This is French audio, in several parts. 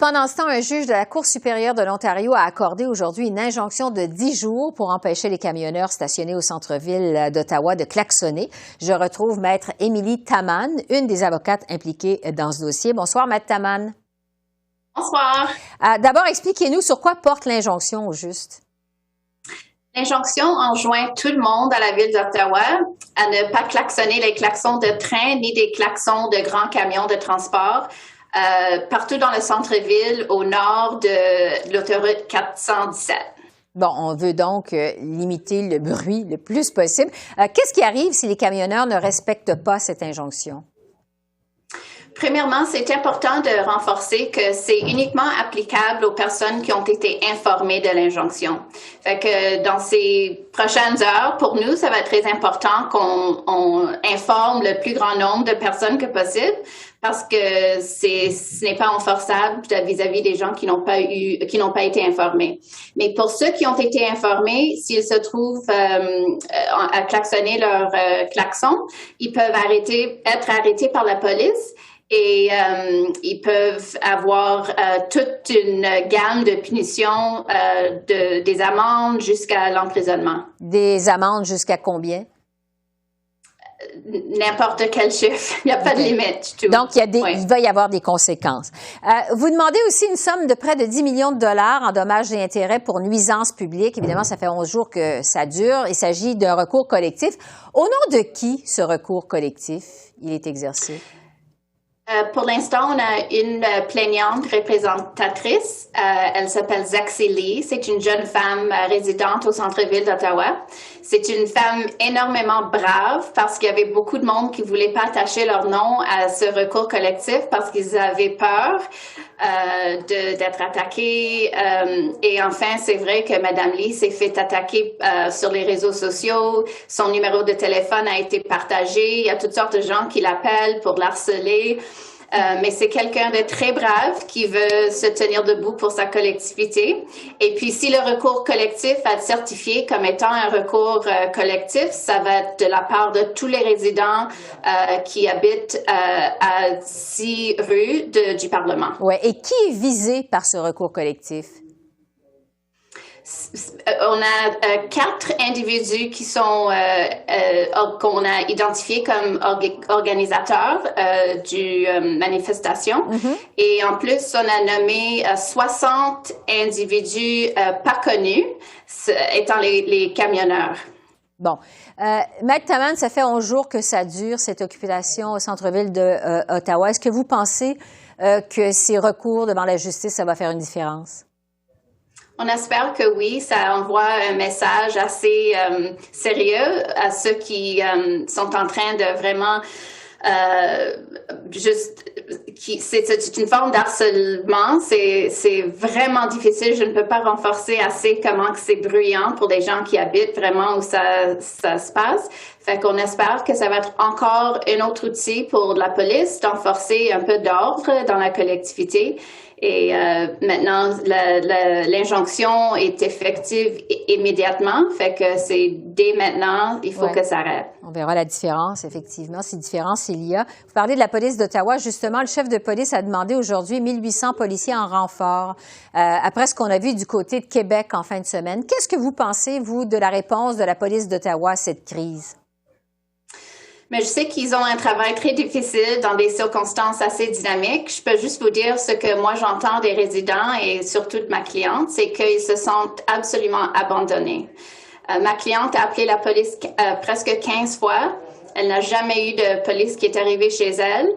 pendant ce temps, un juge de la Cour supérieure de l'Ontario a accordé aujourd'hui une injonction de 10 jours pour empêcher les camionneurs stationnés au centre-ville d'Ottawa de klaxonner. Je retrouve Maître Émilie Taman, une des avocates impliquées dans ce dossier. Bonsoir, Maître Taman. Bonsoir. D'abord, expliquez-nous sur quoi porte l'injonction au juste. L'injonction enjoint tout le monde à la ville d'Ottawa à ne pas klaxonner les klaxons de train ni des klaxons de grands camions de transport partout dans le centre-ville au nord de l'autoroute 417. Bon, on veut donc limiter le bruit le plus possible. Qu'est-ce qui arrive si les camionneurs ne respectent pas cette injonction? Premièrement, c'est important de renforcer que c'est uniquement applicable aux personnes qui ont été informées de l'injonction. Fait que dans ces prochaines heures, pour nous, ça va être très important qu'on informe le plus grand nombre de personnes que possible, parce que ce n'est pas enforçable vis-à-vis des gens qui n'ont pas été informés. Mais pour ceux qui ont été informés, s'ils se trouvent à klaxonner leur klaxon, ils peuvent être arrêtés par la police. Et ils peuvent avoir toute une gamme de punitions, des amendes jusqu'à l'emprisonnement. Des amendes jusqu'à combien? N'importe quel chiffre. Il n'y a pas de limite. Tout. Donc, il va y avoir des conséquences. Vous demandez aussi une somme de près de 10 millions de dollars en dommages et intérêts pour nuisances publiques. Évidemment, ça fait 11 jours que ça dure. Il s'agit d'un recours collectif. Au nom de qui ce recours collectif il est exercé? Pour l'instant, on a une plaignante représentatrice. Elle s'appelle Zaxi Lee. C'est une jeune femme résidente au centre-ville d'Ottawa. C'est une femme énormément brave parce qu'il y avait beaucoup de monde qui voulait pas attacher leur nom à ce recours collectif parce qu'ils avaient peur d'être attaqués. Et enfin, c'est vrai que Madame Lee s'est fait attaquer sur les réseaux sociaux. Son numéro de téléphone a été partagé. Il y a toutes sortes de gens qui l'appellent pour l'harceler. Mais c'est quelqu'un de très brave qui veut se tenir debout pour sa collectivité. Et puis, si le recours collectif va être certifié comme étant un recours collectif, ça va être de la part de tous les résidents qui habitent à 6 rues du Parlement. Ouais. Et qui est visé par ce recours collectif? On a 4 individus qui sont qu'on a identifiés comme organisateurs du manifestation. Mm-hmm. Et en plus, on a nommé 60 individus pas connus, étant les camionneurs. Bon. Maître Taman, ça fait 11 jours que ça dure, cette occupation au centre-ville d'Ottawa. Est-ce que vous pensez que ces recours devant la justice, ça va faire une différence? On espère que oui, ça envoie un message assez sérieux à ceux qui sont en train de vraiment c'est une forme d'harcèlement. C'est vraiment difficile. Je ne peux pas renforcer assez comment c'est bruyant pour des gens qui habitent vraiment où ça se passe. Fait qu'on espère que ça va être encore un autre outil pour la police d'enforcer un peu d'ordre dans la collectivité. Et maintenant, l'injonction est effective immédiatement, fait que c'est dès maintenant, il faut que ça arrête. On verra la différence, effectivement, si différence il y a. Vous parlez de la police d'Ottawa. Justement, le chef de police a demandé aujourd'hui 1800 policiers en renfort après ce qu'on a vu du côté de Québec en fin de semaine. Qu'est-ce que vous pensez, vous, de la réponse de la police d'Ottawa à cette crise? Mais je sais qu'ils ont un travail très difficile dans des circonstances assez dynamiques. Je peux juste vous dire ce que moi j'entends des résidents et surtout de ma cliente, c'est qu'ils se sentent absolument abandonnés. Ma cliente a appelé la police presque 15 fois. Elle n'a jamais eu de police qui est arrivée chez elle.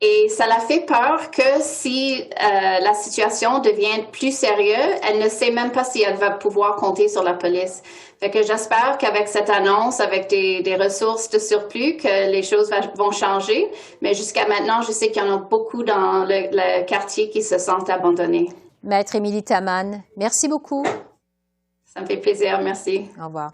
Et ça la fait peur que si la situation devient plus sérieuse, elle ne sait même pas si elle va pouvoir compter sur la police. Fait que j'espère qu'avec cette annonce, avec des ressources de surplus, que les choses vont changer. Mais jusqu'à maintenant, je sais qu'il y en a beaucoup dans le quartier qui se sentent abandonnés. Maître Émilie Taman, merci beaucoup. Ça me fait plaisir. Merci. Au revoir.